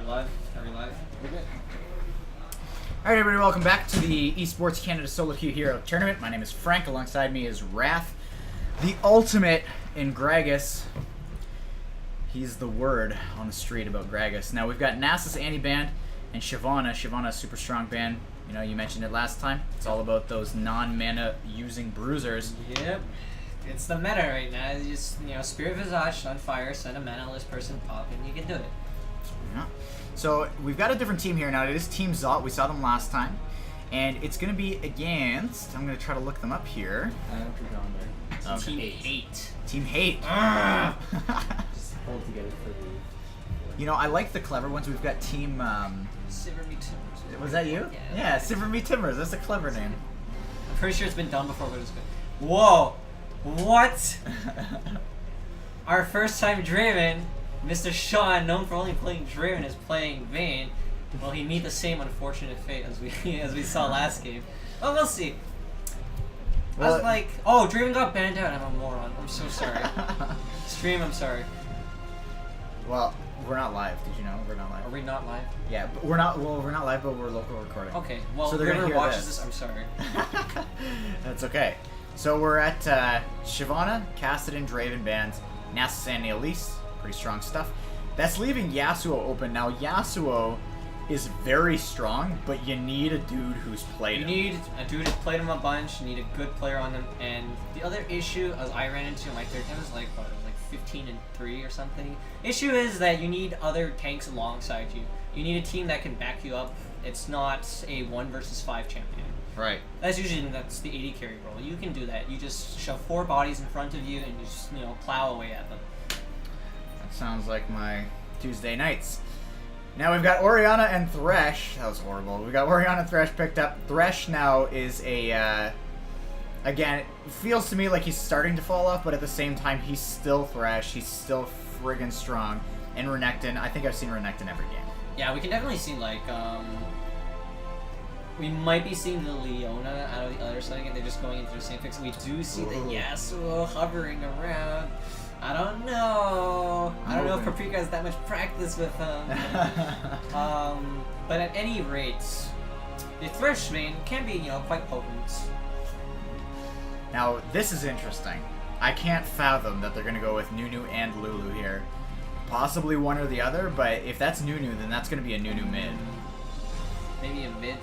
live? Are we live? We're good. Alright everybody, welcome back to the eSports Canada Solo Queue Hero Tournament. My name is Frank, alongside me is Wrath, the ultimate in Gragas. He's the word on the street about Gragas. Now we've got Nasus anti-band and Shyvana. Shyvana's super strong band. You know, you mentioned it last time. It's all about those non-mana using bruisers. Yep. It's the meta right now. You just, Spirit Visage on fire, send a mana-less person pop, and you can do it. Yeah. So we've got a different team here now. It is Team Zot. We saw them last time. And it's going to be against... I'm going to try to look them up here. Okay. Team Hate. Team Hate. Just hold together for the... You know, I like the clever ones. We've got Team... Silver Me Timbers. Was that you? Yeah, Silver Me Timbers. That's a clever name. I'm pretty sure it's been done before, but it's good. Whoa! What? Our first time Draven, Mr. Sean, known for only playing Draven, is playing Vayne. Will he meet the same unfortunate fate as we saw last game? Well, we'll see. I was like, oh, Draven got banned out. I'm a moron. I'm so sorry. Stream, I'm sorry. Well, we're not live. Did you know? We're not live. Are we not live? Yeah, but we're not. Well, we're not live, but we're local recording. Okay. Well, so whoever watches this, I'm sorry. That's okay. So we're at Shyvana, Kassadin, Draven bands, Nasus and Elise. Pretty strong stuff. That's leaving Yasuo open. Now, Yasuo is very strong, but you need a dude who's played him. You need a dude who's played him a bunch. You need a good player on him. And the other issue, as I ran into my third time, was like 15-3 or something. Issue is that you need other tanks alongside you. You need a team that can back you up. It's not a 1 versus 5 champion. Right. That's the AD carry role. You can do that. You just shove 4 bodies in front of you and you just plow away at them. That sounds like my Tuesday nights. Now we've got Orianna and Thresh. That was horrible. We've got Orianna and Thresh picked up. Thresh now is a again, it feels to me like he's starting to fall off, but at the same time he's still Thresh. He's still friggin' strong. And Renekton, I think I've seen Renekton every game. Yeah, we can definitely see we might be seeing the Leona out of the other side again. They're just going into the same fix. We do see the Yasuo hovering around. I don't know. I don't know if Paprika has that much practice with him. But at any rate, the Thresh main can be, quite potent. Now, this is interesting. I can't fathom that they're going to go with Nunu and Lulu here. Possibly one or the other, but if that's Nunu, then that's going to be a Nunu mid. Maybe a mid?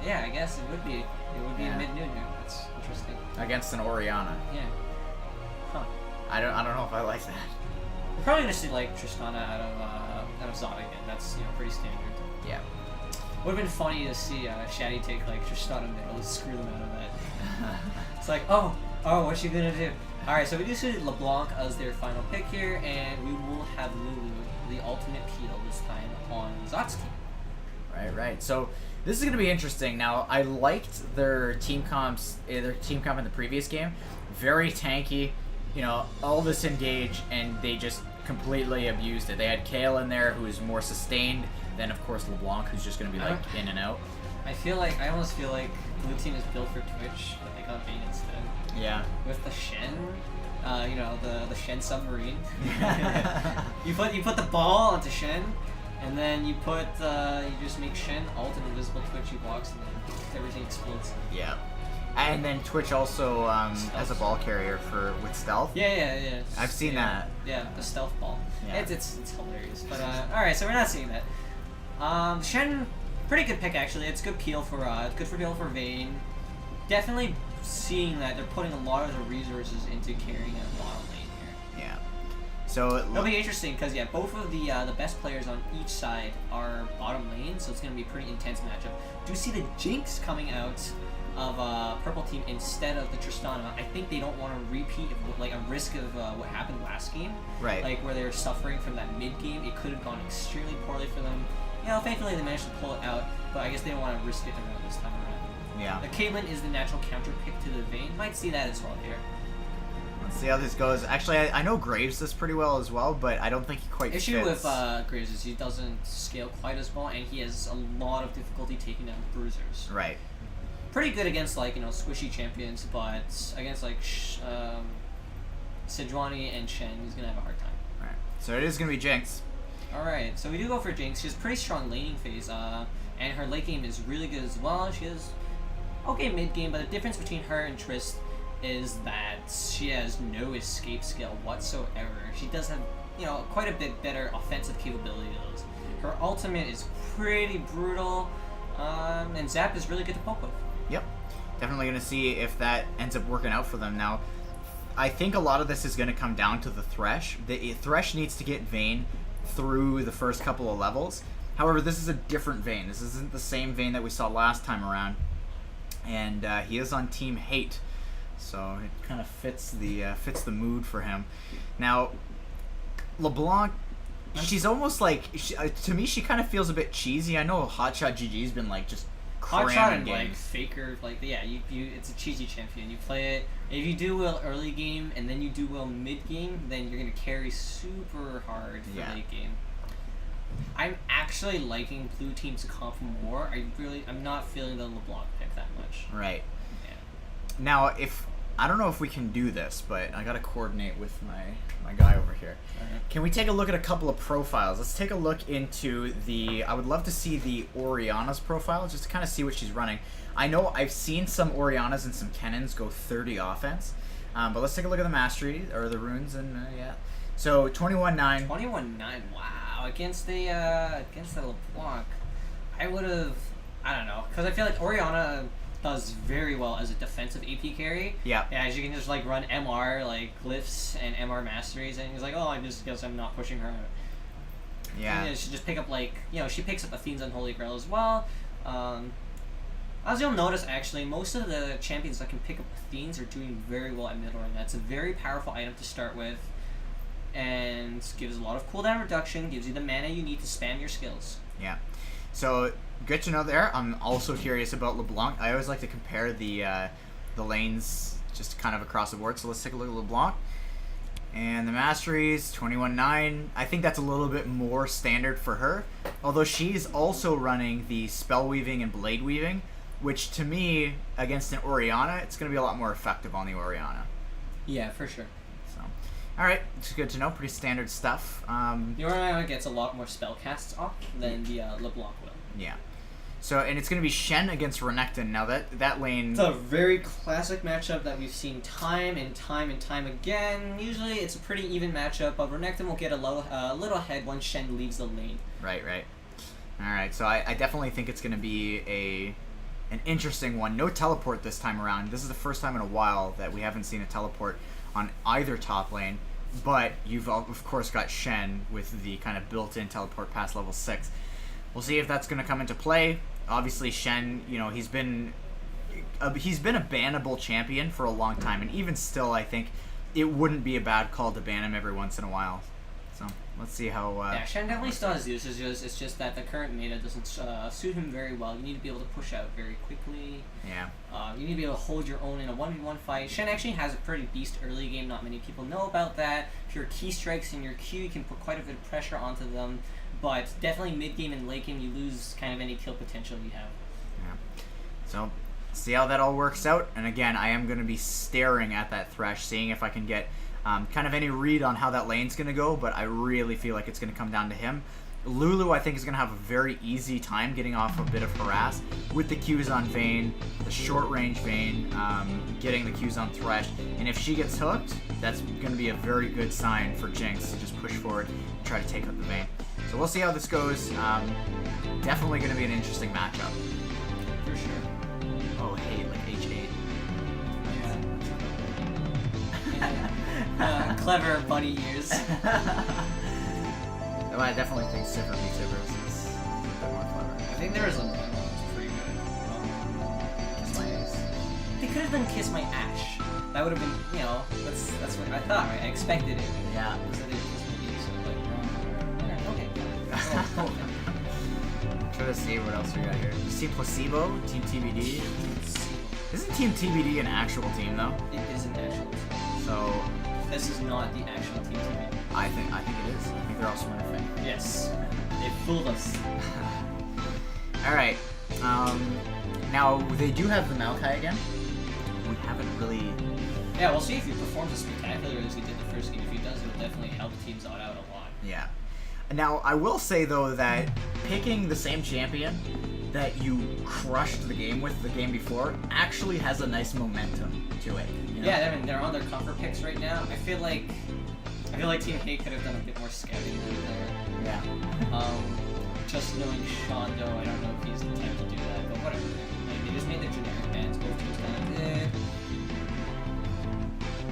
Yeah, I guess it would be. It would be a mid Nunu. That's interesting. Against an Orianna. Yeah. Huh. I don't know if I like that. We're probably gonna see Tristana out of Zod again. That's pretty standard. Yeah. Would have been funny to see Shaddy take Tristana middle and screw them out of that. It's like, oh, what's she gonna do? All right, so we do see LeBlanc as their final pick here, and we will have Lulu, the ultimate peel this time on Zod's team. Right. So this is going to be interesting. Now, I liked their team comp in the previous game. Very tanky, all this engage, and they just completely abused it. They had Kale in there, who's more sustained than, of course, LeBlanc, who's just going to be in and out. I almost feel like Blue Team is built for Twitch, but they got Vayne instead. Yeah. With the Shen, the Shen submarine. you put the ball onto Shen. And then you just make Shen ult and invisible Twitch, he blocks, and then everything explodes. Yeah. And then Twitch also has a ball carrier with stealth. Yeah. I've seen that. Yeah, the stealth ball. Yeah. It's hilarious. But alright, so we're not seeing that. Shen, pretty good pick actually. It's good peel for good for peel for Vayne. Definitely seeing that they're putting a lot of the resources into carrying a bottom lane here. Yeah. So it'll be interesting because both of the best players on each side are bottom lane, so it's going to be a pretty intense matchup. Do you see the Jinx coming out of purple team instead of the Tristana? I think they don't want to repeat a risk of what happened last game, right? Like where they were suffering from that mid game. It could have gone extremely poorly for them. Thankfully they managed to pull it out, but I guess they don't want to risk it around this time around. Yeah. The Caitlyn is the natural counter pick to the Vayne. Might see that as well here. Let's see how this goes. Actually, I know Graves does pretty well as well, but I don't think he quite Issue fits. with Graves is he doesn't scale quite as well, and he has a lot of difficulty taking down bruisers. Right. Pretty good against squishy champions, but against Sejuani and Shen, he's gonna have a hard time. Right. So it is gonna be Jinx. Alright, so we do go for Jinx. She has pretty strong laning phase, and her late game is really good as well. She has okay mid game, but the difference between her and Triss is that she has no escape skill whatsoever. She does have, quite a bit better offensive capabilities. Her ultimate is pretty brutal, and Zap is really good to poke with. Yep. Definitely going to see if that ends up working out for them. Now, I think a lot of this is going to come down to the Thresh. The Thresh needs to get Vayne through the first couple of levels. However, this is a different Vayne. This isn't the same Vayne that we saw last time around. And he is on Team Hate. So it kind of fits the mood for him. Now, LeBlanc, she's almost like, to me, she kind of feels a bit cheesy. I know Hotshot GG's been like just Hotshot and games. like Faker, like it's a cheesy champion. You play it. If you do well early game and then you do well mid game, then you're gonna carry super hard for late game. I'm actually liking blue team's comp more. I'm not feeling the LeBlanc pick that much. Right. Yeah. Now, I don't know if we can do this, but I gotta coordinate with my guy over here. Alright. Can we take a look at a couple of profiles? Let's take a look into I would love to see the Orianna's profile, just to kind of see what she's running. I know I've seen some Oriannas and some Kennons go 30 offense, but let's take a look at the mastery, or the runes, and yeah. So, 21-9. 21-9, wow. Against the LeBlanc, I would have, I don't know, because I feel like Orianna does very well as a defensive AP carry. Yeah. As you can just like run MR like glyphs and MR masteries, and he's like, oh, I just guess I'm not pushing her. Yeah. And, she just pick up she picks up Athene's Unholy Grail as well. As you'll notice, actually, most of the champions that can pick up Athene's are doing very well at middle range. That's a very powerful item to start with, and gives a lot of cooldown reduction. Gives you the mana you need to spam your skills. Yeah. So, good to know there. I'm also curious about LeBlanc. I always like to compare the lanes just kind of across the board. So let's take a look at LeBlanc. And the masteries, 21-9. I think that's a little bit more standard for her. Although she's also running the spell weaving and blade weaving, which to me, against an Orianna, it's going to be a lot more effective on the Orianna. Yeah, for sure. So, alright, it's good to know. Pretty standard stuff. The Orianna gets a lot more spell casts off than the LeBlanc will. Yeah. So, and it's going to be Shen against Renekton. Now, that lane... It's a very classic matchup that we've seen time and time and time again. Usually, it's a pretty even matchup, but Renekton will get a little ahead once Shen leaves the lane. Right. Alright, so I definitely think it's going to be an interesting one. No teleport this time around. This is the first time in a while that we haven't seen a teleport on either top lane, but you've, of course, got Shen with the kind of built-in teleport past level 6. We'll see if that's going to come into play. Obviously, Shen, he's been a bannable champion for a long time, and even still, I think it wouldn't be a bad call to ban him every once in a while. So let's see how. Yeah, Shen definitely still has use. It's just that the current meta doesn't suit him very well. You need to be able to push out very quickly. Yeah. You need to be able to hold your own in a 1v1 fight. Shen actually has a pretty beast early game. Not many people know about that. If your key strikes in your Q, you can put quite a bit of pressure onto them. But definitely mid-game and late-game, you lose kind of any kill potential you have. Yeah. So, see how that all works out. And again, I am going to be staring at that Thresh, seeing if I can get kind of any read on how that lane's going to go. But I really feel like it's going to come down to him. Lulu, I think, is going to have a very easy time getting off a bit of harass with the Qs on Vayne, the short-range Vayne, getting the Qs on Thresh. And if she gets hooked, that's going to be a very good sign for Jinx to just push forward and try to take out the Vayne. So we'll see how this goes. Definitely going to be an interesting matchup. For sure. Oh, hey, like H8. Yeah. Clever bunny ears. Well, I definitely think Sivir v. Sivir is a bit more clever. I think there was one that was pretty good. Kiss my ace. They could have done Kiss My Ash. That would have been, that's what I thought, right? I expected it. Yeah. So they Kiss My Ace, okay. Oh, I'm trying to see what else we got here. You see Placebo? Team TBD? Isn't Team TBD an actual team, though? It is an actual team. So... This is not the actual Team TBD. I think it is. I think they're all smurfing. Yes. They fooled us. Alright. Now, they do have the Maokai again. We haven't really... Yeah, we'll see if he performs as spectacular as he did the first game. If he does, it'll definitely help teams out a lot. Yeah. Now, I will say, though, that picking the same champion that you crushed the game with the game before actually has a nice momentum to it. You know? Yeah, I mean, they're on their comfort picks right now. I feel like Team Hate could have done a bit more scouting there. Yeah. Just knowing Sean, though, I don't know if he's the type to do that, but whatever. Like, they just made their generic bans. Both teams kind of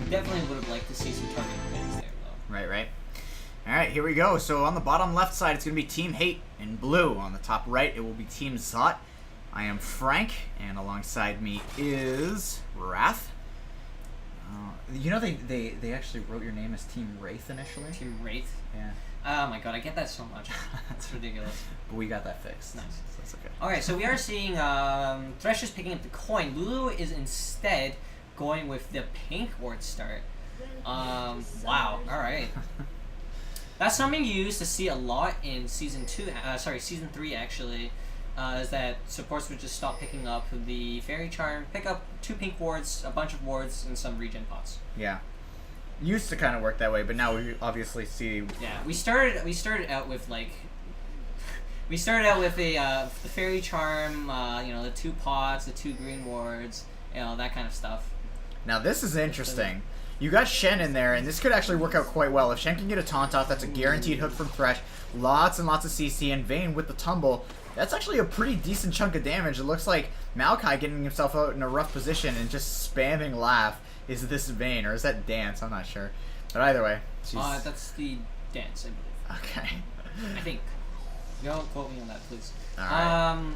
Definitely would have liked to see some targeted bans there, though. Right. Alright, here we go. So on the bottom left side, it's going to be Team Hate in blue. On the top right, it will be Team Zot. I am Frank, and alongside me is Wrath. You know they actually wrote your name as Team Wraith initially? Team Wraith? Yeah. Oh my god, I get that so much. That's ridiculous. But we got that fixed. Nice. So that's okay. Alright, so we are seeing Thresh is picking up the coin. Lulu is instead going with the pink ward start. Wow, alright. That's something you used to see a lot in season 3 actually, is that supports would just stop picking up the Fairy Charm, pick up 2 pink wards, a bunch of wards, and some regen pots. Yeah. Used to kind of work that way, but now we obviously see... Yeah, we started out with like... We started out with the Fairy Charm, the 2 pots, the 2 green wards, that kind of stuff. Now this is interesting. You got Shen in there, and this could actually work out quite well. If Shen can get a taunt off, that's a guaranteed hook from Thresh. Lots and lots of CC, and Vayne with the tumble. That's actually a pretty decent chunk of damage. It looks like Maokai getting himself out in a rough position and just spamming Laugh. Is this Vayne, or is that Dance? I'm not sure. But either way, she's... That's the Dance, I believe. Okay. I think. Don't quote me on that, please. Alright.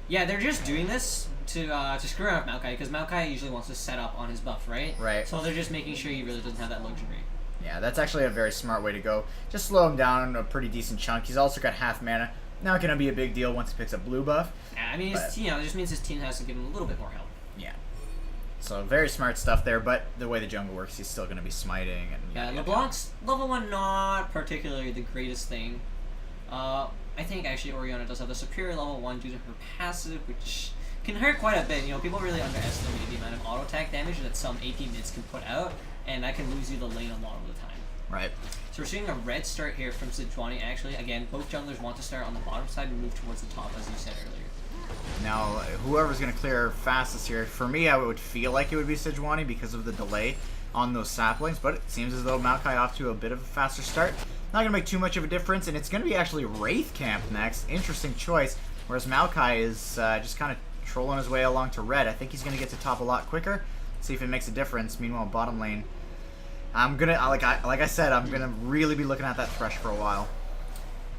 Yeah, they're just doing this to screw around with Maokai, because Maokai usually wants to set up on his buff, right? Right. So they're just making sure he really doesn't have that luxury. Yeah, that's actually a very smart way to go. Just slow him down a pretty decent chunk. He's also got half mana. Not going to be a big deal once he picks up blue buff. Yeah, I mean, it just means his team has to give him a little bit more help. Yeah. So very smart stuff there, but the way the jungle works, he's still going to be smiting. And yeah, LeBlanc's level 1 not particularly the greatest thing. I think actually Orianna does have the superior level 1 due to her passive, which can hurt quite a bit. People really underestimate the amount of auto attack damage that some AP mids can put out, and that can lose you the lane a lot of the time. Right. So we're seeing a red start here from Sejuani actually. Again, both junglers want to start on the bottom side and move towards the top, as you said earlier. Now, whoever's going to clear fastest here, for me, I would feel like it would be Sejuani because of the delay on those saplings, but it seems as though Maokai off to a bit of a faster start. Not going to make too much of a difference, and it's going to be actually Wraith Camp next. Interesting choice, whereas Maokai is just kind of trolling his way along to red. I think he's going to get to top a lot quicker. See if it makes a difference. Meanwhile, bottom lane, I'm going to, like I said, I'm going to really be looking at that Thresh for a while.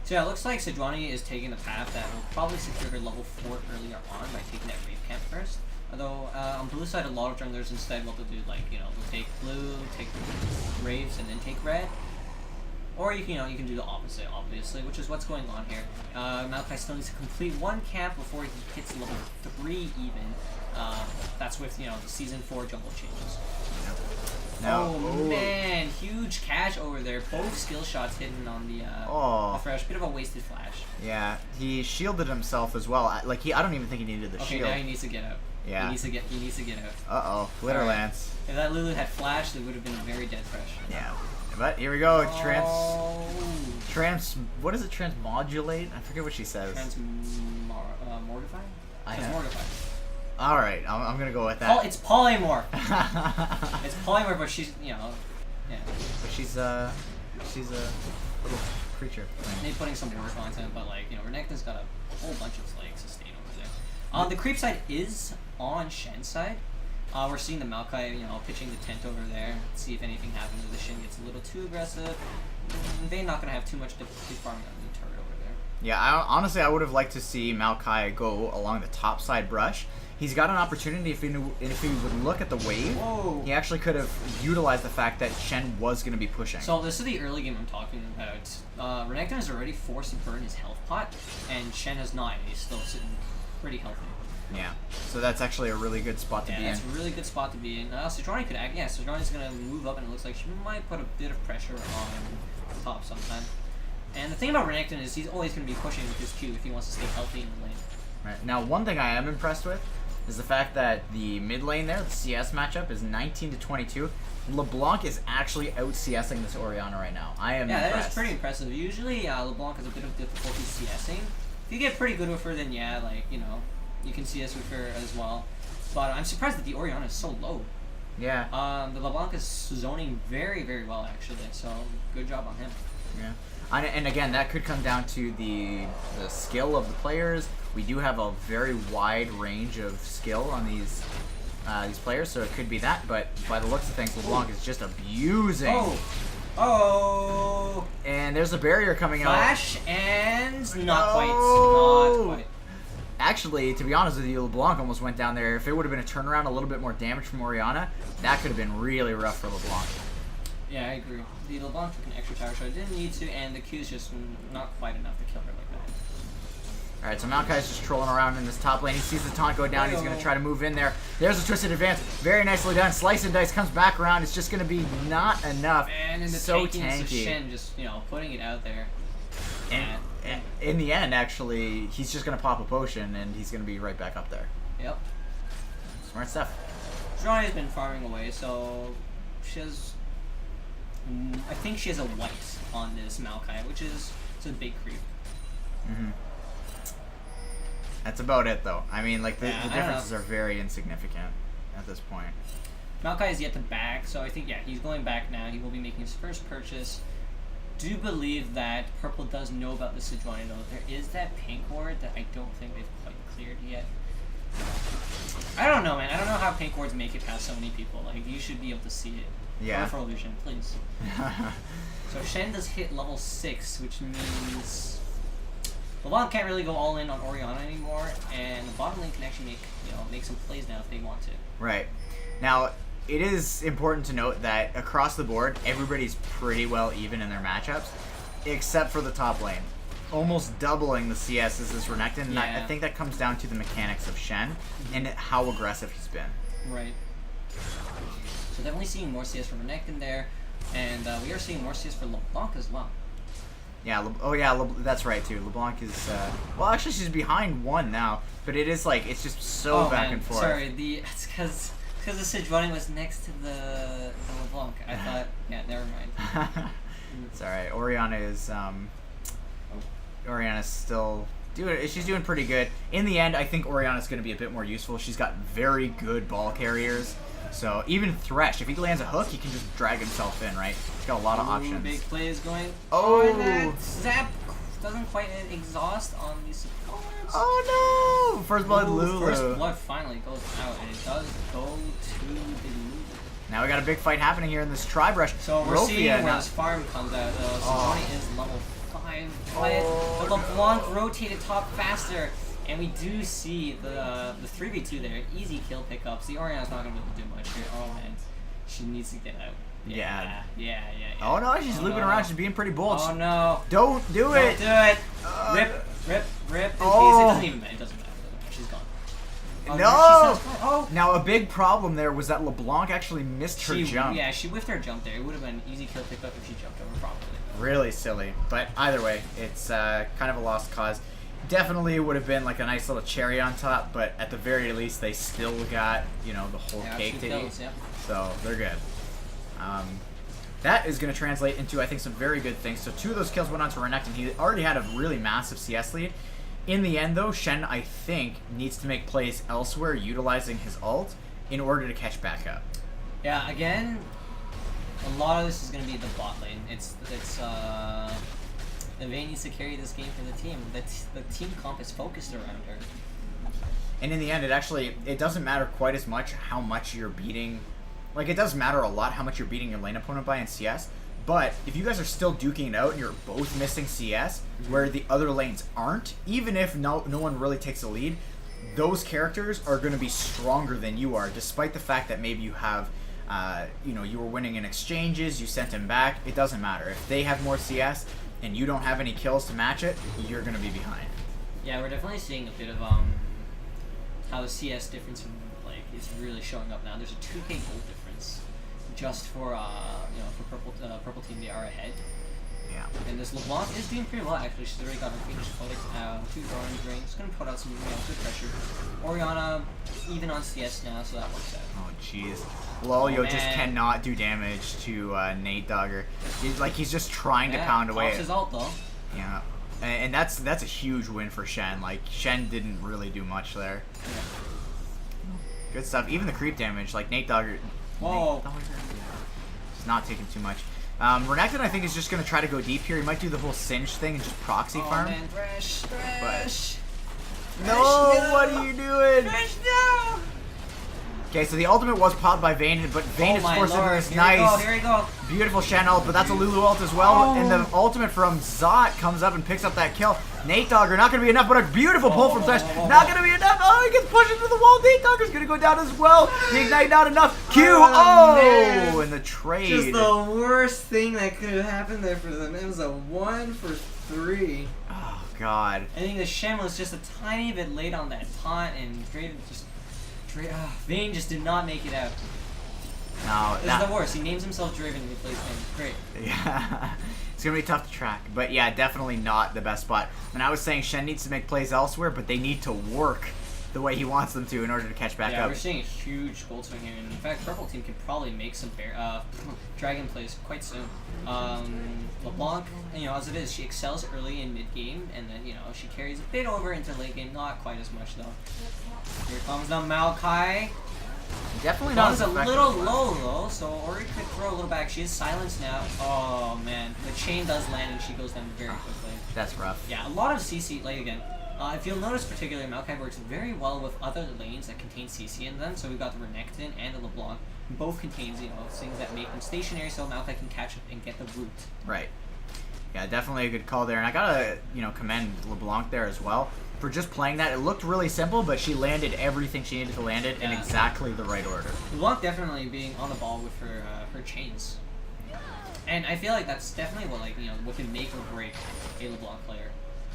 So yeah, it looks like Sejuani is taking the path that will probably secure her level 4 earlier on by taking that Wraith Camp first. Although, on blue side, a lot of junglers instead will do, like, they'll take blue, take Wraiths, and then take red. Or you can do the opposite, obviously, which is what's going on here. Maokai still needs to complete 1 camp before he hits level 3 even. That's with, the Season 4 jungle changes. Now, man, huge catch over there. Both skill shots hitting on the Thresh. Bit of a wasted flash. Yeah, he shielded himself as well. I don't even think he needed the shield. Okay, now he needs to get out. Yeah. He needs to get out. Uh-oh, Glitter Lance. If that Lulu had flashed, it would have been a very dead Thresh. Yeah. But here we go. What is it? Transmodulate? I forget what she says. Mortify? Transmortify. All right, I'm gonna go with that. It's polymorph. It's polymorph, but she's yeah. But she's a little creature. Maybe putting some work onto it, but Renekton's got a whole bunch of sustain over there. The creep side is on Shen's side. We're seeing the Maokai, pitching the tent over there. See if anything happens if the Shen gets a little too aggressive. Vayne not gonna have too much difficulty farming on the turret over there. Yeah, honestly, I would have liked to see Maokai go along the top side brush. He's got an opportunity if he would look at the wave. Whoa. He actually could have utilized the fact that Shen was going to be pushing. So this is the early game I'm talking about. Renekton has already forced to burn his health pot, and Shen has not. He's still sitting pretty healthy. Yeah, so that's actually a really good spot to be in. Yeah, that's a really good spot to be in. Sejuani could act. Yeah, Sejuani's going to move up, and it looks like she might put a bit of pressure on top sometime. And the thing about Renekton is he's always going to be pushing with his Q if he wants to stay healthy in the lane. Right. Now, one thing I am impressed with is the fact that the mid lane there, the CS matchup, is 19-22. LeBlanc is actually out CSing this Orianna right now. I am impressed. That is pretty impressive. Usually, LeBlanc has a bit of difficulty CSing. If you get pretty good with her, then yeah, like, you know, you can CS with her as well. But I'm surprised that the Orianna is so low. Yeah. The LeBlanc is zoning very, very well, actually. So, good job on him. Yeah. And again, that could come down to the skill of the players. We do have a very wide range of skill on these players, so it could be that. But by the looks of things, LeBlanc is just abusing. Oh! And there's a barrier coming out. Flash and not quite. Not quite. Actually, to be honest with you, LeBlanc almost went down there. If it would have been a turnaround, a little bit more damage from Orianna, that could have been really rough for LeBlanc. Yeah, I agree. The LeBlanc took an extra tower shot. Didn't need to, and the Q's just not quite enough to kill her like that. Alright, so Maokai's just trolling around in this top lane. He sees the taunt go down. He's going to try to move in there. There's a twisted advance. Very nicely done. Slice and dice comes back around. It's just going to be not enough. And in the so tankiness of tanky. Shen, just, you know, putting it out there. And in the end, actually, he's just going to pop a potion, and he's going to be right back up there. Yep. Smart stuff. Johnny's been farming away, so she has... I think she has a white on this Maokai, which is it's a big creep. Mm-hmm. That's about it, though. I mean, like, the differences are very insignificant at this point. Maokai is yet to back, so I think, yeah, he's going back now. He will be making his first purchase. Do believe that Purple does know about the Sejuani, though. There is that pink ward that I don't think they've quite cleared yet. I don't know, man. I don't know how pink wards make it past so many people. Like, you should be able to see it. Yeah. Peripheral vision, please. So Shen does hit level 6, which means LeBlanc can't really go all in on Orianna anymore, and the bottom lane can actually make some plays now if they want to. Right. Now, it is important to note that across the board, everybody's pretty well even in their matchups, except for the top lane. Almost doubling the CSs is Renekton, and I think that comes down to the mechanics of Shen and how aggressive he's been. Right. So definitely seeing more CS from Renekton there, and we are seeing more CS for LeBlanc as well. Yeah, that's right too. LeBlanc is, well, actually she's behind 1 now, but it is like, it's just so back and forth. Sorry, it's because the Sejuani was next to the LeBlanc. I thought, yeah, never mind. It's alright. Orianna is, Orianna's still she's doing pretty good. In the end, I think Orianna's going to be a bit more useful. She's got very good ball carriers. So even Thresh, if he lands a hook, he can just drag himself in, right? He's got a lot of options. Big plays going. Oh, that Zap doesn't quite exhaust on these supports. Oh no! First blood Lulu. First blood finally goes out, and it does go to the Lulu. Now we got a big fight happening here in this tri-brush. So we're seeing where this farm comes out. Sejuani is level 5, but the LeBlanc rotated top faster. And we do see the 3v2 there. Easy kill pickups. The Orianna's not going to be able to do much here. Oh, man. She needs to get out. Yeah. Oh, no. She's looping around. She's being pretty bold. Oh, no. Don't do it. Don't do it. Rip. It doesn't matter. She's gone. Oh, no. Now, a big problem there was that LeBlanc actually missed her jump. Yeah, she whiffed her jump there. It would have been an easy kill pickup if she jumped over properly. Really silly. But either way, it's kind of a lost cause. Definitely would have been like a nice little cherry on top, but at the very least, they still got, the whole cake to eat. Yeah. So they're good. That is going to translate into, I think, some very good things. So 2 of those kills went on to Renekton. He already had a really massive CS lead. In the end, though, Shen, I think, needs to make plays elsewhere utilizing his ult in order to catch back up. Yeah, again, a lot of this is going to be the bot lane. The Vayne needs to carry this game for the team. The team comp is focused around her. And in the end, it doesn't matter quite as much how much you're beating. Like, it does matter a lot how much you're beating your lane opponent by in CS. But if you guys are still duking it out and you're both missing CS, where the other lanes aren't, even if no one really takes a lead, those characters are going to be stronger than you are, despite the fact that maybe you have, you were winning in exchanges, you sent him back. It doesn't matter. If they have more CS and you don't have any kills to match it, you're going to be behind. Yeah, we're definitely seeing a bit of how the CS difference is really showing up now. There's a 2k gold difference just for for purple team. They are ahead, Yeah. And this LeBlanc is doing pretty well, actually. She's already got her Phoenix Codex, 2 orange rings. She's going to put out some good pressure. Orianna, even on CS now, so that works out. Oh, jeez. Lolio just man. cannot do damage to Nate Dogger. He's just trying to pound away. Pops his ult, though. Yeah. And that's a huge win for Shen. Like, Shen didn't really do much there. Yeah. Good stuff. Even the creep damage, like Nate Dogger. Whoa. Nate Dogger, he's not taking too much. Renekton, I think, is just going to try to go deep here. He might do the whole Singe thing and just proxy farm. Man, Thresh. No, what are you doing? Thresh, no! Okay, so the ultimate was popped by Vayne, but Vayne is my forced into lord. this Here nice, we go. beautiful Shen ult, but that's a Lulu ult as well. Oh. And the ultimate from Zot comes up and picks up that kill. Nate Dogger, not going to be enough, but a beautiful pull from Thresh. Not going to be enough. Oh, he gets pushed into the wall. Nate Dogger's going to go down as well. The Ignite not enough. Q. man. And the trade. Just the worst thing that could have happened there for them. It was a 1 for 3. Oh, God. I think the Shen was just a tiny bit late on that taunt, and Vayne just did not make it out. No, This is the worst. He names himself Draven and he plays Vayne. Great. Yeah. It's going to be tough to track. But yeah, definitely not the best spot. And I was saying Shen needs to make plays elsewhere, but they need to work the way he wants them to in order to catch back Yeah, up. we're seeing a huge gold swing here. And in fact, purple team can probably make some dragon plays quite soon. LeBlanc, as it is, she excels early in mid game, and then she carries a bit over into late game. Not quite as much though. Here comes the Maokai. Definitely not One's as a effective. little low though, so Ori could throw a little back. She is silenced now. Oh man, the chain does land and she goes down very quickly. That's rough. Yeah, a lot of CC, like again, if you'll notice particularly, Maokai works very well with other lanes that contain CC in them. So we've got the Renekton and the LeBlanc. Both contains, things that make them stationary so Maokai can catch up and get the root. Right. Yeah, definitely a good call there. And I gotta, commend LeBlanc there as well for just playing that. It looked really simple, but she landed everything she needed to land it in Yeah. exactly the right order. LeBlanc definitely being on the ball with her chains. And I feel like that's definitely what can make or break a LeBlanc player.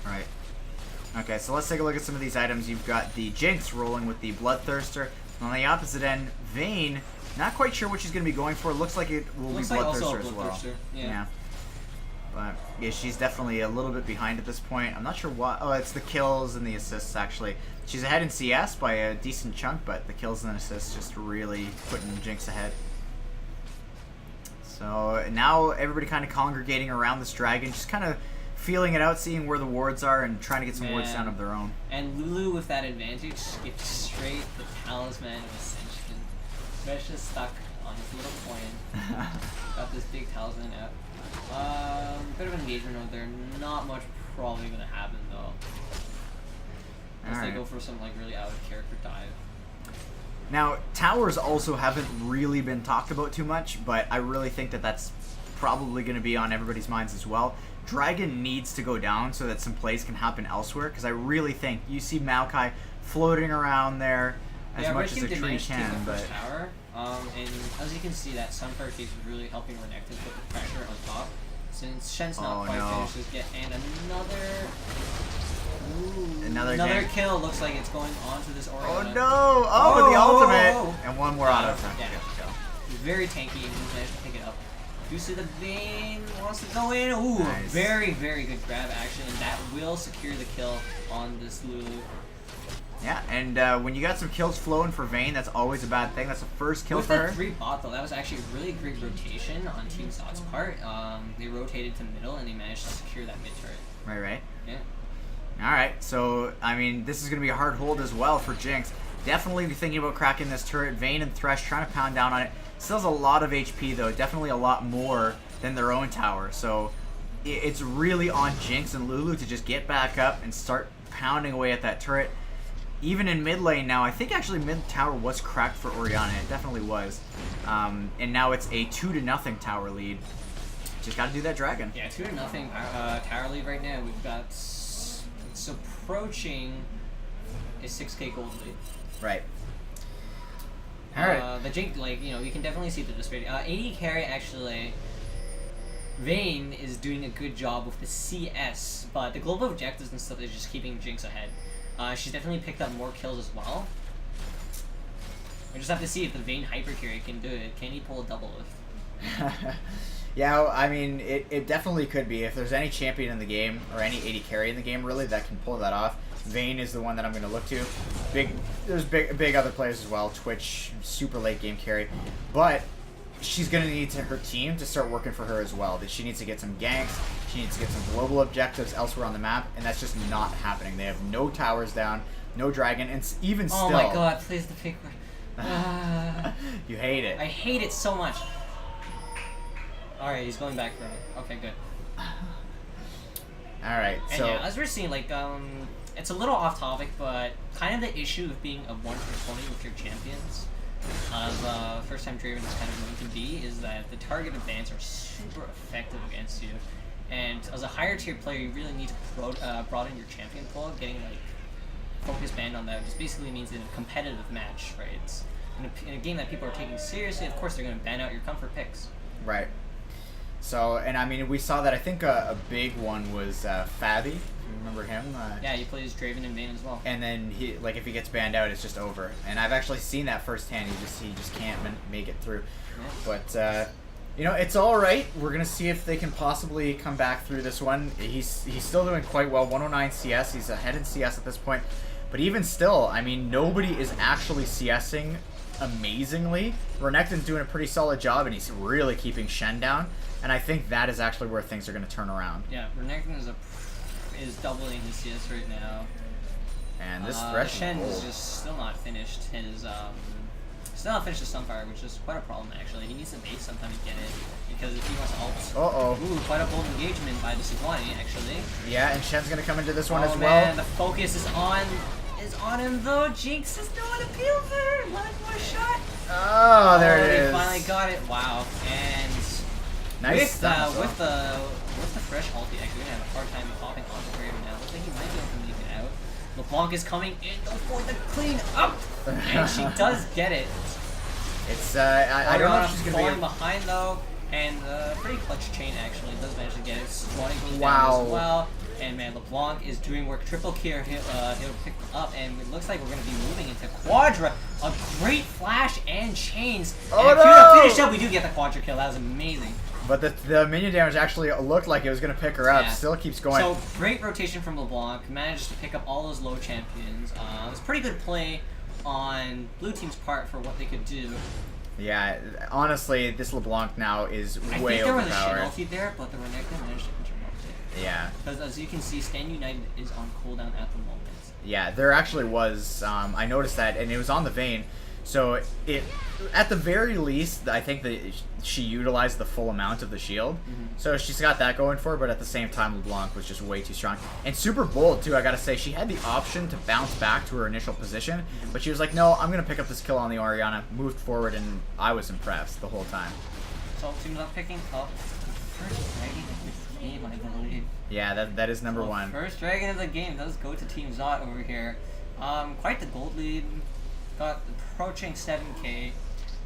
Right. Okay, so let's take a look at some of these items. You've got the Jinx rolling with the Bloodthirster. On the opposite end, Vayne, not quite sure what she's going to be going for. Looks like it will Looks be like also Bloodthirster a as well. Bloodthirster, yeah. But yeah, she's definitely a little bit behind at this point. I'm not sure why. Oh, it's the kills and the assists, actually. She's ahead in CS by a decent chunk, but the kills and assists just really putting Jinx ahead. So now everybody kind of congregating around this dragon, just kind of feeling it out, seeing where the wards are, and trying to get some wards down of their own. And Lulu with that advantage skipped straight the talisman of Ascension. Thresh is stuck on his little coin. Got this big talisman out. Bit of engagement over there. Not much probably gonna happen though. Unless they go for some really out of character dive. Now, towers also haven't really been talked about too much, but I really think that that's probably going to be on everybody's minds as well. Dragon needs to go down so that some plays can happen elsewhere, because I really think you see Maokai floating around there as much as a tree can, but... Tower, and as you can see, that Sunfire Case is really helping Renekton put the pressure on top. Since Shen's not quite finished this yet, and another kill looks like it's going on to this Orianna. Oh no! Oh, with the ultimate! And one more auto attack. Yeah. Very tanky and he managed to pick it up. You see the Vayne wants to go in. Ooh, nice. Very, very good grab action, and that will secure the kill on this Lulu. Yeah, and when you got some kills flowing for Vayne, that's always a bad thing. That's the first kill for her. With the 3 bot though, that was actually a really great rotation on Team Zot's part. They rotated to middle and they managed to secure that mid turret. Right. Yeah. Alright, so, I mean, this is going to be a hard hold as well for Jinx. Definitely be thinking about cracking this turret. Vayne and Thresh trying to pound down on it. Still has a lot of HP, though. Definitely a lot more than their own tower. So, it's really on Jinx and Lulu to just get back up and start pounding away at that turret. Even in mid lane now, I think actually mid tower was cracked for Orianna. It definitely was. And now it's a 2-0 tower lead. Just got to do that dragon. Yeah, 2-0 tower lead right now. We've got... It's approaching a 6k gold lead. Right. Alright. The Jinx, you can definitely see the disparity. AD carry, actually, Vayne is doing a good job with the CS, but the global objectives and stuff is just keeping Jinx ahead. She's definitely picked up more kills as well. We just have to see if the Vayne hyper carry can do it. Can he pull a double lift? Yeah, I mean, it definitely could be. If there's any champion in the game, or any AD carry in the game, really, that can pull that off, Vayne is the one that I'm going to look to. There's big other players as well. Twitch, super late game carry. But she's going to need her team to start working for her as well. That she needs to get some ganks, she needs to get some global objectives elsewhere on the map, and that's just not happening. They have no towers down, no dragon, and even still... Oh my god, please the pick. You hate it. I hate it so much. Alright, he's going back for me. Okay, good. Alright, And so... yeah, as we're seeing, like, it's a little off topic, but kind of the issue of being a 1 for 20 with your champions, as first time Draven is kind of going to be, is that the targeted bans are super effective against you. And as a higher tier player, you really need to broaden your champion pool. Getting, like, focus banned on that just basically means in a competitive match, right? It's in a game that people are taking seriously, of course they're going to ban out your comfort picks. Right. So, and I mean, we saw that. I think a big one was Fabi. You remember him? Yeah, he plays Draven and Vayne as well. And then he, like, if he gets banned out, it's just over. And I've actually seen that firsthand. He just can't make it through. Yeah. But you know, it's all right. We're gonna see if they can possibly come back through this one. He's still doing quite well. 109 CS. He's ahead in CS at this point. But even still, I mean, nobody is actually CSing amazingly. Renekton's doing a pretty solid job, and he's really keeping Shen down. And I think that is actually where things are going to turn around. Yeah, Renekton is doubling his CS right now. And this Thresh Shen is just still not finished his the Sunfire, which is quite a problem actually. He needs to base sometime to get it, because if he wants ult. Ooh, quite a bold engagement by the Sejuani actually. Yeah, and Shen's gonna come into this one as well. Man, the focus is on him though. Jinx is doing a peel there. One more shot. Oh, there it is. They finally got it. Wow. And nice with the fresh ulti, actually gonna have a hard time popping on the Draven now. Looks like he might be able to make it out. LeBlanc is coming in for the clean up, and she does get it. It's I don't know if she's gonna falling be behind though, and pretty clutch chain actually does manage to get it. Sejuani goes wow. down as well, and man, LeBlanc is doing work. Triple kill, he'll pick up, and it looks like we're gonna be moving into Quadra. A great flash and chains. Oh, and no! finish up, we do get the Quadra kill. That was amazing. But the minion damage actually looked like it was going to pick her up. Yeah. Still keeps going. So, great rotation from LeBlanc. Managed to pick up all those low champions. It was pretty good play on blue team's part for what they could do. Yeah, honestly, this LeBlanc now is way overpowered. I think there was a Shen ulti there, but the Renekton managed to interrupt it. Yeah. Because as you can see, Stand United is on cooldown at the moment. Yeah, there actually was. I noticed that, and it was on the Vayne. So it, at the very least, I think that she utilized the full amount of the shield. So she's got that going for her, but at the same time, LeBlanc was just way too strong. And super bold, too, I gotta say. She had the option to bounce back to her initial position, but she was like, no, I'm gonna pick up this kill on the Orianna, moved forward, and I was impressed the whole time. So team's up picking up first dragon of the game, I believe. Yeah, that is number one. First dragon of the game does go to Team Zot over here. Quite the gold lead. Got approaching 7k.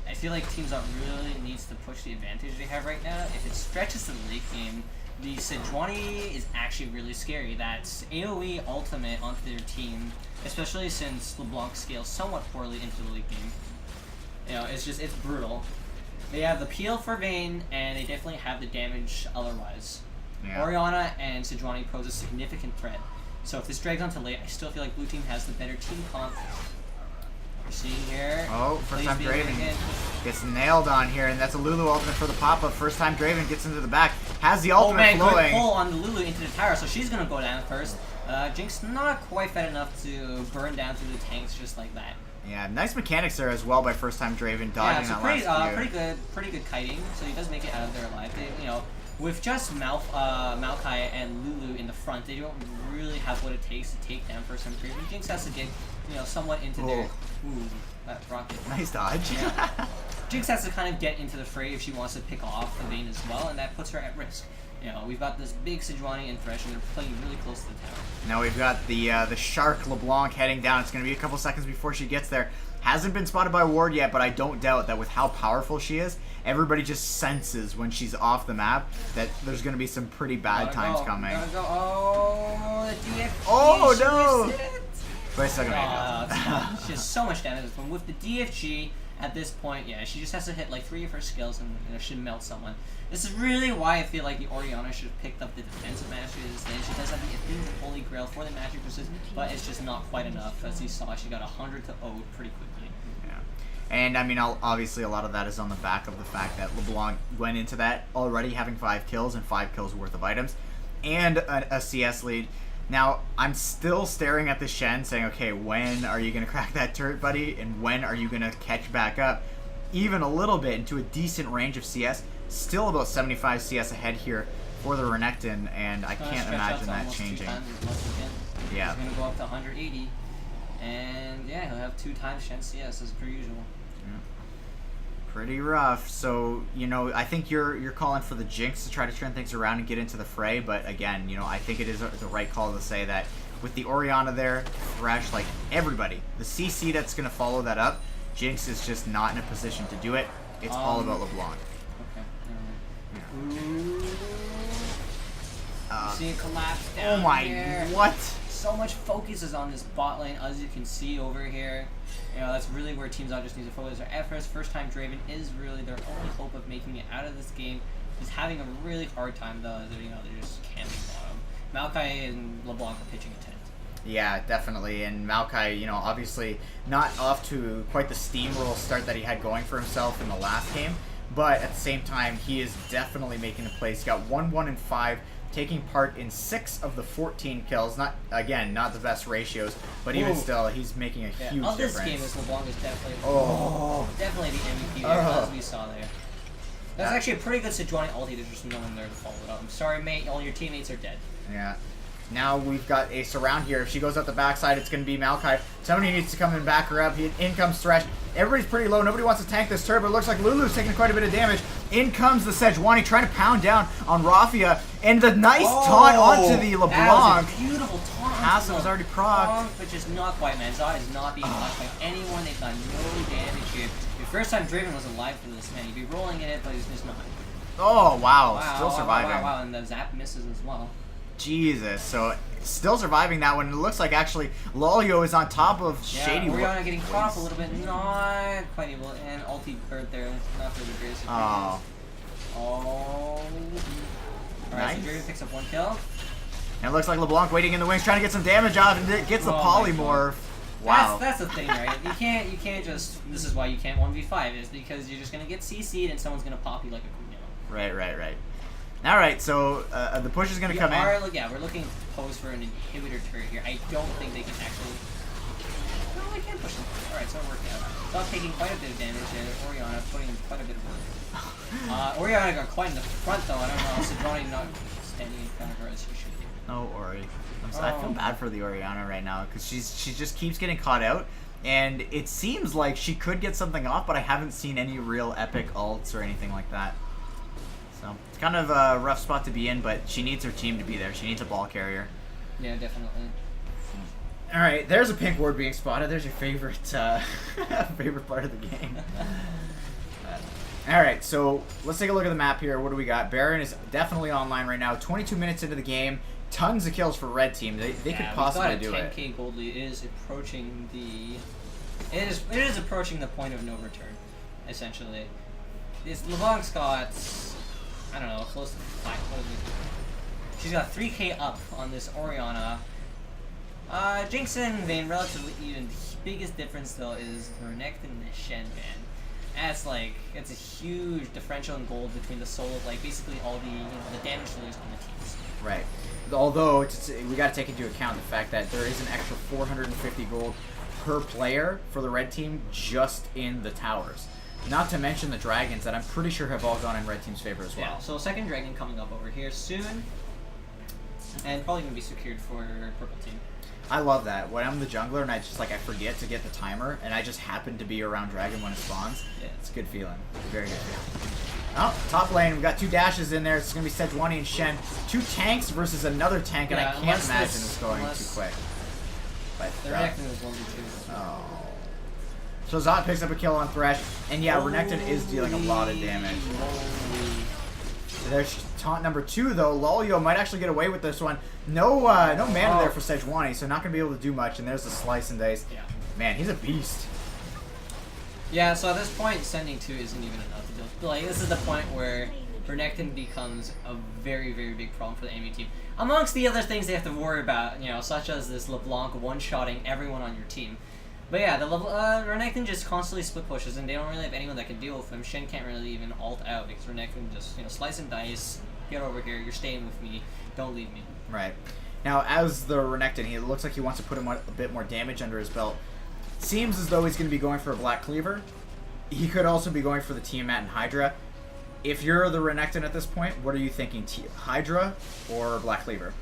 I feel like Team Zot really needs to push the advantage they have right now. If it stretches to the late game, the Sejuani is actually really scary. That's AoE ultimate onto their team, especially since LeBlanc scales somewhat poorly into the late game. You know, it's brutal. They have the peel for Vayne, and they definitely have the damage otherwise. Yeah. Orianna and Sejuani pose a significant threat. So if this drags on to late, I still feel like blue team has the better team comp. We're seeing here. Oh, first time Draven gets nailed on here, and that's a Lulu ultimate for the pop-up. First time Draven gets into the back, has the ultimate flowing. Good pull on the Lulu into the tower, so she's gonna go down first. Jinx not quite fed enough to burn down through the tanks just like that. Yeah, nice mechanics there as well by first time Draven dodging that last pretty good kiting. So he does make it out of there alive. They, you know, with just Maokai and Lulu in the front, they don't really have what it takes to take down first time Draven. Jinx has to get, you know, somewhat into their. Ooh, that rocket. Nice dodge. Yeah. Jinx has to kind of get into the fray if she wants to pick off the Vayne as well, and that puts her at risk. You know, we've got this big Sejuani and Thresh, and they're playing really close to the tower. Now we've got the Shark LeBlanc heading down. It's going to be a couple seconds before she gets there. Hasn't been spotted by Ward yet, but I don't doubt that with how powerful she is, everybody just senses when she's off the map that there's going to be some pretty bad times coming. Oh, the DF. Oh, no! But it's still going to she has so much damage. But with the DFG at this point, yeah, she just has to hit like 3 of her skills and should melt someone. This is really why I feel like the Orianna should have picked up the defensive masteries. Then she does have the Athene's Holy Grail for the magic resist, but it's just not quite enough. As you saw, she got 100 to 0 pretty quickly. Yeah, and I mean, obviously, a lot of that is on the back of the fact that LeBlanc went into that already having 5 kills and 5 kills worth of items, and a CS lead. Now, I'm still staring at the Shen saying, okay, when are you going to crack that turret, buddy? And when are you going to catch back up even a little bit into a decent range of CS? Still about 75 CS ahead here for the Renekton, and I can't imagine that changing. Yeah. He's going to go up to 180, and yeah, he'll have 2 times Shen CS as per usual. Yeah. Pretty rough. So, you know, I think you're calling for the Jinx to try to turn things around and get into the fray, but again, you know, I think it is the right call to say that with the Orianna there, Thresh, like everybody, the CC that's going to follow that up, Jinx is just not in a position to do it. It's all about LeBlanc. Okay. See it collapse down Oh my, here. what? So much focus is on this bot lane, as you can see over here. You know, that's really where Team Zod just needs to focus their efforts. First time Draven is really their only hope of making it out of this game. He's having a really hard time though. You know, they're just camping bottom. Maokai and LeBlanc are pitching a tent. Yeah, definitely. And Maokai, you know, obviously not off to quite the steamroll start that he had going for himself in the last game, but at the same time, he is definitely making a play. He's got 1, 1, and 5, taking part in 6 of the 14 kills. Not, again, not the best ratios, but even still, he's making a huge of this difference. game, is LeBlanc is definitely, definitely the MVP there, as we saw there. That's actually a pretty good Sejuani ulti. There's just no one there to follow it up. I'm sorry, mate. All your teammates are dead. Yeah. Now we've got a surround here. If she goes out the backside, it's going to be Maokai. Somebody needs to come and back her up. In comes Thresh. Everybody's pretty low. Nobody wants to tank this turret, but it looks like Lulu's taking quite a bit of damage. In comes the Sejuani trying to pound down on Rafia. And the nice taunt onto the LeBlanc. That was a beautiful taunt. Hassel was already procced. But just not quite, man. Zod is not being touched by anyone. They've done no damage here. The first time Draven was alive for this, man. He'd be rolling in it, but he's just not. Oh, wow. Still surviving. Wow. And the zap misses as well. Jesus. So, still surviving that one. It looks like actually Lolio is on top of Shady. Orianna getting caught up a little bit. Not quite able. And ulti bird there. Not for the greatest. Oh. Alright, so Draven picks up 1 kill. And it looks like LeBlanc waiting in the wings, trying to get some damage off, and it gets the polymorph. Wow. That's the thing, right? You can't just. This is why you can't 1v5, is because you're just gonna get CC'd and someone's gonna pop you like a Kumino. Right. All right, so the push is gonna come in. Yeah, we're looking to pose for an inhibitor turret here. I don't think they can actually. No, they can push them. All right, so it worked out. Stop taking quite a bit of damage there. Orianna putting in quite a bit of work. Orianna got quite in the front though. I don't know. Sejuani not standing in front of her as she should be. Oh, Ori. I feel bad for the Orianna right now because she just keeps getting caught out, and it seems like she could get something off, but I haven't seen any real epic ults or anything like that. So it's kind of a rough spot to be in, but she needs her team to be there. She needs a ball carrier. Yeah, definitely. All right, there's a pink ward being spotted. There's your favorite favorite part of the game. All right, so let's take a look at the map here. What do we got? Baron is definitely online right now. 22 minutes into the game. Tons of kills for red team. They could possibly do it. 10k gold lead is approaching the. It is approaching the point of no return, essentially. This LeBlanc's got, I don't know, close to 5. What is it? She's got 3k up on this Orianna. Jinx and Vayne relatively even. The biggest difference though is the Renekton and the Shen ban. That's like, it's a huge differential in gold between the solo, like basically all the the damage dealers on the teams. Right. Although we got to take into account the fact that there is an extra 450 gold per player for the red team just in the towers. Not to mention the dragons that I'm pretty sure have all gone in red team's favor as well. Yeah. So second dragon coming up over here soon, and probably gonna be secured for purple team. I love that. When I'm the jungler and I forget to get the timer and I just happen to be around dragon when it spawns. Yeah. It's a good feeling. Very good feeling. Oh, top lane, we've got 2 dashes in there. It's going to be Sejuani and Shen. 2 tanks versus another tank, and I can't imagine it's going too quick. But the Renekton is 1v2. Oh. So Zod picks up a kill on Thresh, and yeah, Renekton is dealing a lot of damage. There's taunt number 2, though. Lolio might actually get away with this one. No mana there for Sejuani, so not going to be able to do much, and there's the slice and dice. Yeah. Man, he's a beast. Yeah, so at this point, sending 2 isn't even enough to deal with. Like, this is the point where Renekton becomes a very, very big problem for the enemy team. Amongst the other things they have to worry about, such as this LeBlanc one-shotting everyone on your team. But yeah, the Renekton just constantly split pushes, and they don't really have anyone that can deal with him. Shen can't really even ult out because Renekton just, slice and dice, get over here, you're staying with me, don't leave me. Right. Now, as the Renekton, it looks like he wants to put him a bit more damage under his belt. Seems as though he's going to be going for a Black Cleaver. He could also be going for the Tiamat and Hydra. If you're the Renekton at this point, what are you thinking? Hydra or Black Cleaver?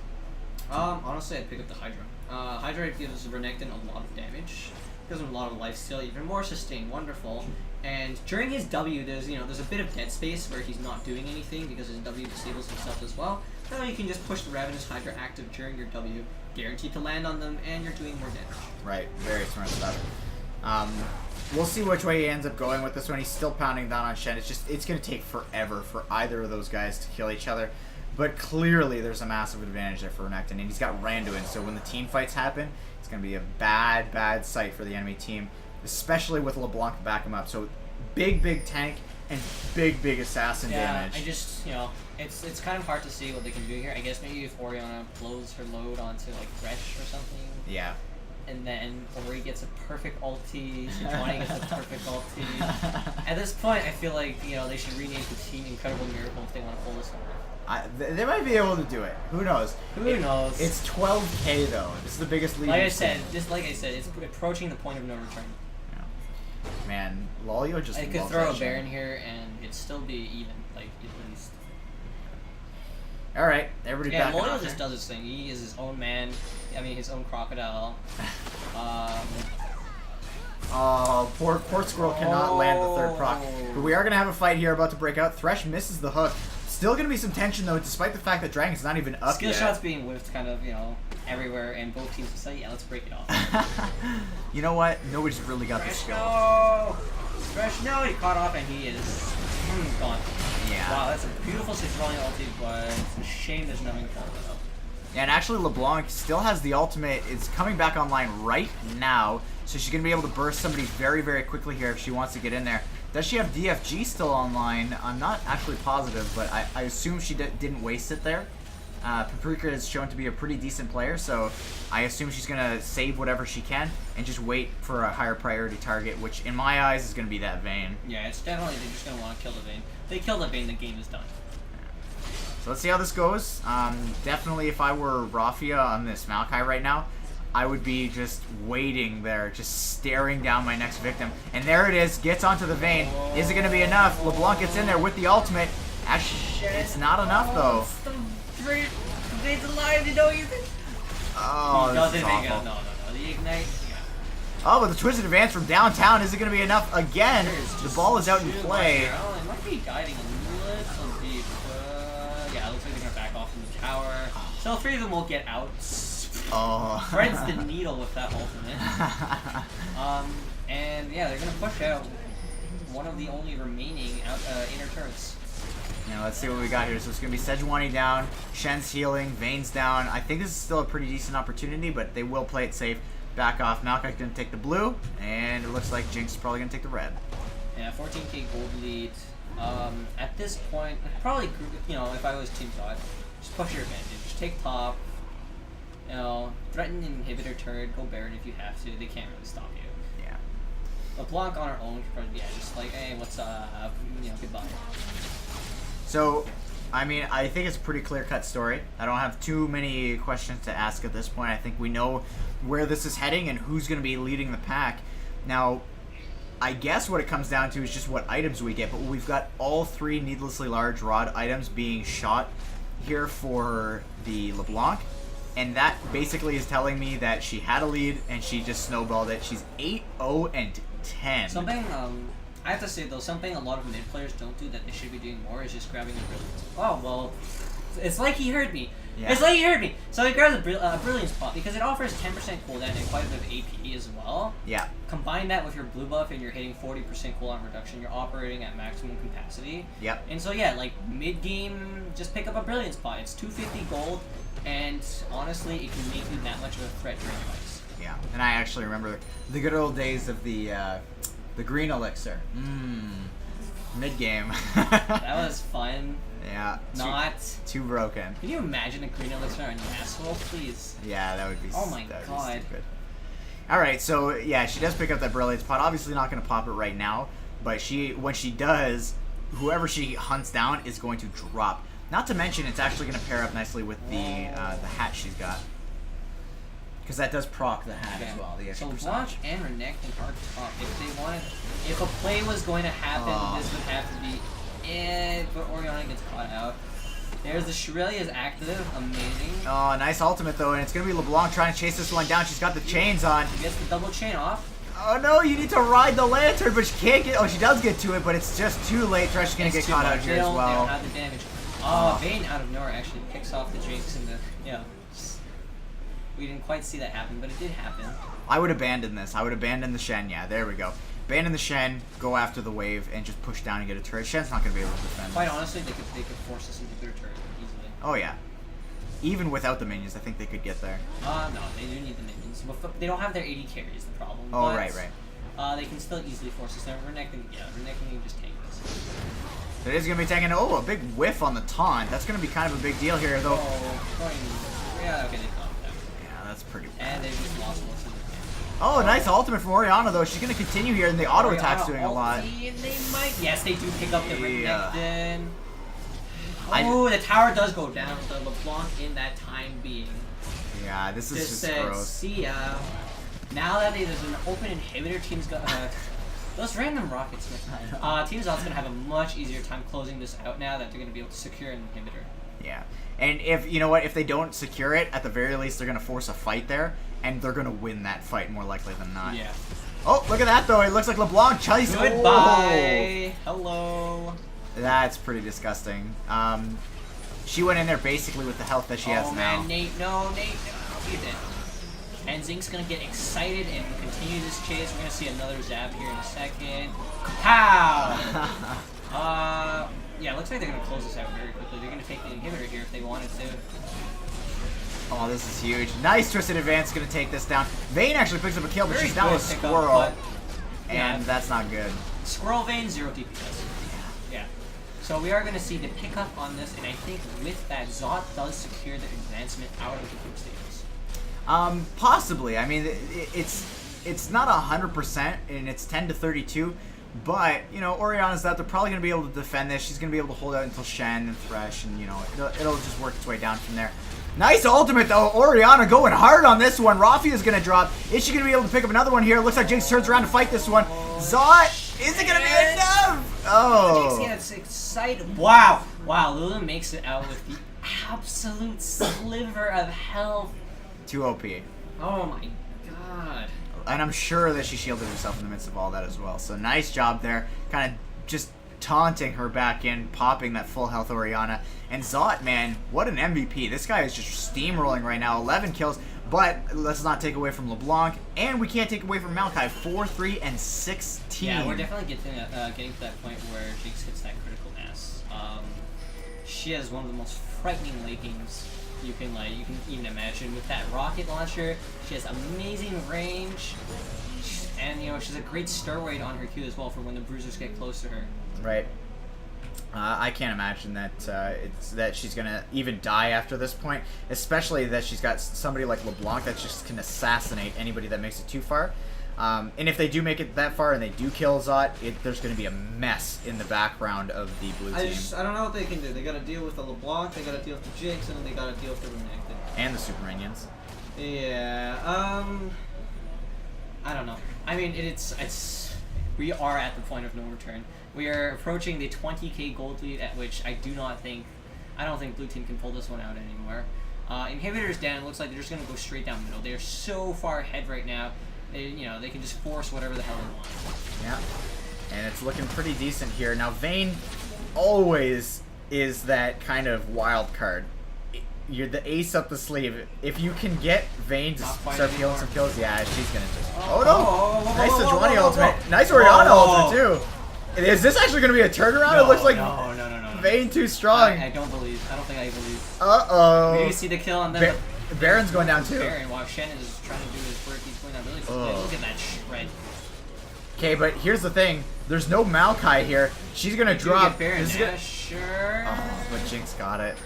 Honestly, I'd pick up the Hydra. Hydra gives Renekton a lot of damage, gives him a lot of lifesteal, even more sustain, wonderful. And during his W, there's a bit of dead space where he's not doing anything because his W disables himself as well. Now you can just push the Ravenous Hydra active during your W, guaranteed to land on them, and you're doing more damage. Right, very smart stuff. We'll see which way he ends up going with this one. He's still pounding down on Shen. It's going to take forever for either of those guys to kill each other. But clearly there's a massive advantage there for Renekton, and he's got Randuin, so when the team fights happen, it's going to be a bad, bad sight for the enemy team, especially with LeBlanc to back him up. So big tank and big assassin damage. I just, it's kind of hard to see what they can do here. I guess maybe if Orianna blows her load onto, like, Thresh or something. Yeah. And then Ori gets a perfect ulti, Sejuani gets a perfect ulti. At this point, I feel like, they should rename the team Incredible Miracle if they want to pull this one. They might be able to do it. Who knows? Who knows? It's 12K though. This is the biggest lead. Like I said, it's approaching the point of no return. Yeah. Man, Lolio just. I could throw a Baron here and it'd still be even, like at least. All right, everybody back. Yeah, Lolio just does his thing. He is his own man. I mean, his own crocodile. Oh, poor Squirrel cannot land the third proc. But we are going to have a fight here about to break out. Thresh misses the hook. Still going to be some tension, though, despite the fact that Dragon's not even up Skill yet. shots being whiffed kind of, everywhere, and both teams decide, yeah, let's break it off. You know what? Nobody's really got the skill. No! Thresh, no! He caught off, and he is gone. Yeah. Wow, that's a beautiful Sejuani ulti, but it's a shame there's nothing to follow that up. Yeah, and actually LeBlanc still has the ultimate. It's coming back online right now, so she's going to be able to burst somebody very, very quickly here if she wants to get in there. Does she have DFG still online? I'm not actually positive, but I assume she didn't waste it there. Paprika is shown to be a pretty decent player, so I assume she's going to save whatever she can and just wait for a higher priority target, which in my eyes is going to be that Vayne. Yeah, it's definitely they're just going to want to kill the Vayne. If they kill the Vayne, the game is done. So let's see how this goes. Definitely if I were Rafia on this Maokai right now, I would be just waiting there, just staring down my next victim. And there it is, gets onto the Vayne. Is it going to be enough? LeBlanc gets in there with the ultimate. Actually, it's not enough though. Vayne's alive, you know you think? Oh, this is awful. No. The Ignite, yeah. Oh, but the Twisted Advance from downtown, is it going to be enough again? The ball is out in play. Oh, it might be guiding a little deep. Yeah, it looks like they're going to back off from the tower. So 3 of them will get out. Oh. Threads the needle with that ultimate. And yeah, they're going to push out one of the only remaining inner turrets. Now let's see what we got here. So it's going to be Sejuani down, Shen's healing, Vayne's down. I think this is still a pretty decent opportunity, but they will play it safe. Back off. Maokai's going to take the blue, and it looks like Jinx is probably going to take the red. Yeah, 14k gold lead. At this point, probably, if I was Team Dot, just push your advantage. Just take top. Threaten inhibitor turret, go Baron if you have to. They can't really stop you. Yeah. LeBlanc on her own could probably, just like, hey, what's up? Goodbye. So, I mean, I think it's a pretty clear-cut story. I don't have too many questions to ask at this point. I think we know where this is heading and who's going to be leading the pack. Now, I guess what it comes down to is just what items we get, but we've got all 3 needlessly large rod items being shot here for the LeBlanc, and that basically is telling me that she had a lead and she just snowballed it. She's 8-0-10. Something, I have to say though, something a lot of mid players don't do that they should be doing more is just grabbing a Brilliance. Oh, well, it's like he heard me. Yeah. It's like he heard me. So he grabs a Brilliance pot because it offers 10% cooldown and quite a bit of AP as well. Yeah. Combine that with your blue buff and you're hitting 40% cooldown reduction. You're operating at maximum capacity. Yep. And so yeah, like mid game, just pick up a Brilliance pot. It's 250 gold, and honestly, it can make you that much of a threat during fights. Yeah. And I actually remember the good old days of the The green elixir. Mid game. That was fun. Yeah. Not. Too broken. Can you imagine a green elixir on Yasuo, please? Yeah, that would be. Oh my that would god. Be stupid. All right, so yeah, she does pick up that brilliance pot. Obviously, not going to pop it right now, but when she does, whoever she hunts down is going to drop. Not to mention, it's actually going to pair up nicely with the hat she's got. Because that does proc the hat as well. The extra so percentage. Blanche and Renekton are top. If they wanted, if a play was going to happen, this would have to be it. But Orianna gets caught out. There's the Shirley is active, amazing. Oh, nice ultimate though, and it's gonna be LeBlanc trying to chase this one down. She's got the chains on. She gets the double chain off. Oh no, you need to ride the lantern, but she can't get. Oh, she does get to it, but it's just too late. Thresh is gonna get caught out here as They well. don't have the damage. Oh, Vayne out of nowhere actually picks off the Jinx and the we didn't quite see that happen, but it did happen. I would abandon this. I would abandon the Shen. Yeah, there we go. Abandon the Shen, go after the wave, and just push down and get a turret. Shen's not gonna be able to defend. Quite honestly, they could force us into their turret easily. Oh yeah. Even without the minions, I think they could get there. No, they do need the minions. They don't have their 80 carries, the problem. Oh, but, right. They can still easily force us there. Renekton can just take this. It is going to be taking, a big whiff on the taunt. That's going to be kind of a big deal here, though. Yeah, okay, they caught that. Yeah, that's pretty bad. And they just lost most of the game. Oh, nice ultimate from Orianna, though. She's going to continue here, and the auto attack's doing a lot. Yes, they do pick up the Renekton. Yeah. Oh, the tower does go down with the LeBlanc in that time being. Yeah, this is just gross. See ya. Now that there's an open inhibitor, teams got those random rockets. Teams Out's gonna have a much easier time closing this out now that they're gonna be able to secure an inhibitor. Yeah, and if they don't secure it, at the very least they're gonna force a fight there, and they're gonna win that fight more likely than not. Yeah. Oh, look at that though! It looks like LeBlanc chased. Goodbye. Hello. That's pretty disgusting. She went in there basically with the health that she has now. Oh man, Nate, no, you did. And Zink's gonna get excited and continue this chase. We're gonna see another zap here in a second. Pow! Yeah, looks like they're gonna close this out very quickly. They're gonna take the inhibitor here if they wanted to. Oh, this is huge. Nice Twisted Advance gonna take this down. Vayne actually picks up a kill, but she's down with Squirrel. And that's not good. Squirrel Vayne, 0 DPS. Yeah. So we are going to see the pickup on this, and I think with that, Zot does secure the advancement out of the group stages. Possibly. I mean, it's not 100%, and it's 10-32. But Orianna's out. They're probably going to be able to defend this. She's going to be able to hold out until Shen and Thresh, and it'll just work its way down from there. Nice ultimate though. Orianna going hard on this one. Rafi is going to drop. Is she going to be able to pick up another one here? It looks like Jinx turns around to fight this one. Zot, is it going to be enough? Oh. Jinx gets excited. Wow. Lulu makes it out with the absolute sliver of health. Too OP. Oh my god. And I'm sure that she shielded herself in the midst of all that as well. So nice job there. Kind of just taunting her back in, popping that full health Orianna. And Zot, man, what an MVP. This guy is just steamrolling right now. 11 kills, but let's not take away from LeBlanc. And we can't take away from Maokai. 4, 3, and 16. Yeah, we're definitely getting to that point where Jinx hits that critical mass. She has one of the most frightening late games you can even imagine. With that rocket launcher, she has amazing range. And, she's a great stir weight on her Q as well for when the bruisers get close to her. Right. I can't imagine that she's gonna even die after this point, especially that she's got somebody like LeBlanc that just can assassinate anybody that makes it too far. And if they do make it that far and they do kill Zot, there's gonna be a mess in the background of the blue team. I don't know what they can do. They gotta deal with the LeBlanc, they gotta deal with the Jinx, and then they gotta deal with the Renekton. And the super minions. Yeah. I don't know. I mean, we are at the point of no return. We are approaching the 20k gold lead, at which I don't think blue team can pull this one out anymore. Inhibitors down. It looks like they're just gonna go straight down the middle. They are so far ahead right now. They can just force whatever the hell they want. Yeah, and it's looking pretty decent here. Now Vayne always is that kind of wild card. You're the ace up the sleeve. If you can get Vayne to start peeling some kills, yeah, she's gonna just. Oh no! Nice Sejuani ultimate. Nice Orianna ultimate too. Is this actually gonna be a turnaround? No, it looks like no. Vayne too strong. I don't think I believe. Uh-oh. You see the kill on them. Baron's going down too. Baron, while Shen is trying to do his work, he's going down really quickly. Look at that shred. Okay, but here's the thing. There's no Maokai here. She's gonna drop. Sure. Oh, but Jinx got it.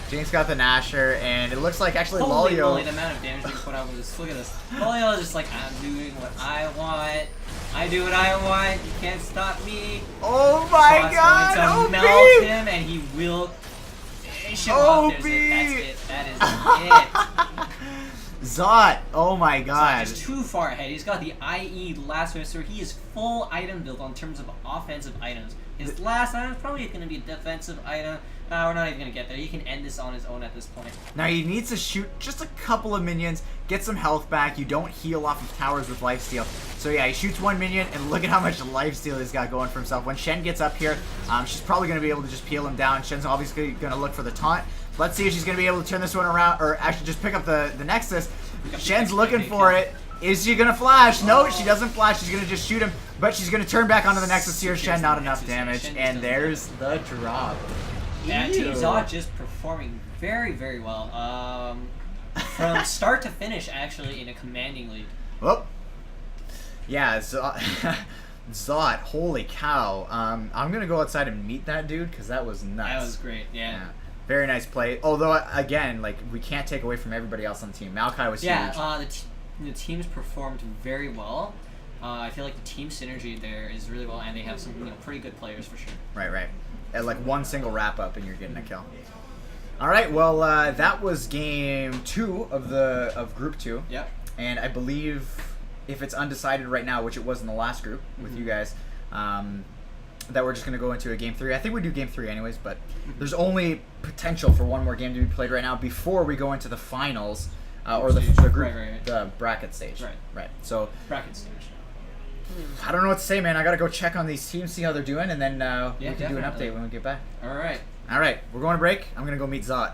Jinx got the Nasher, and it looks like actually Holy Lolio. moly, the amount of damage they put out with this. Look at this. Lolio is just like, I'm doing what I want. I do what I want. You can't stop me. Oh my Shot's god! going to melt OP! him, and he will finish him off. OP! That's it. That is it. Zot! Oh my god! Just too far ahead. He's got the IE last master. He is full item build on terms of offensive items. His last item is probably going to be a defensive item. We're not even going to get there. He can end this on his own at this point. Now he needs to shoot just a couple of minions, get some health back. You don't heal off of towers with lifesteal. So yeah, he shoots one minion, and look at how much lifesteal he's got going for himself. When Shen gets up here, she's probably going to be able to just peel him down. Shen's obviously going to look for the taunt. Let's see if she's going to be able to turn this one around, or actually just pick up the Nexus. Shen's looking for it. Is she going to flash? No, she doesn't flash. She's going to just shoot him, but she's going to turn back onto the Nexus here. Shen, not enough damage, and there's the drop. Yeah, Team Zot just performing very, very well. From start to finish, actually, in a commanding lead. Well, yeah, Zot, holy cow. I'm going to go outside and meet that dude, because that was nuts. That was great, yeah. Very nice play. Although, again, like, we can't take away from everybody else on the team. Maokai was huge. Yeah, the teams performed very well. I feel like the team synergy there is really well, and they have some pretty good players for sure. Right. At like one single wrap up, and you're getting a kill. All right, well, that was game 2 of Group 2. Yep. And I believe if it's undecided right now, which it was in the last group with you guys, that we're just going to go into a game 3. I think we do game 3 anyways, but there's only potential for one more game to be played right now before we go into the finals, or the group, the bracket stage. Right. So bracket stage. I don't know what to say, man. I gotta go check on these teams, see how they're doing, and then we can do an definitely. update when we get back. All right. We're going to break. I'm gonna go meet Zot.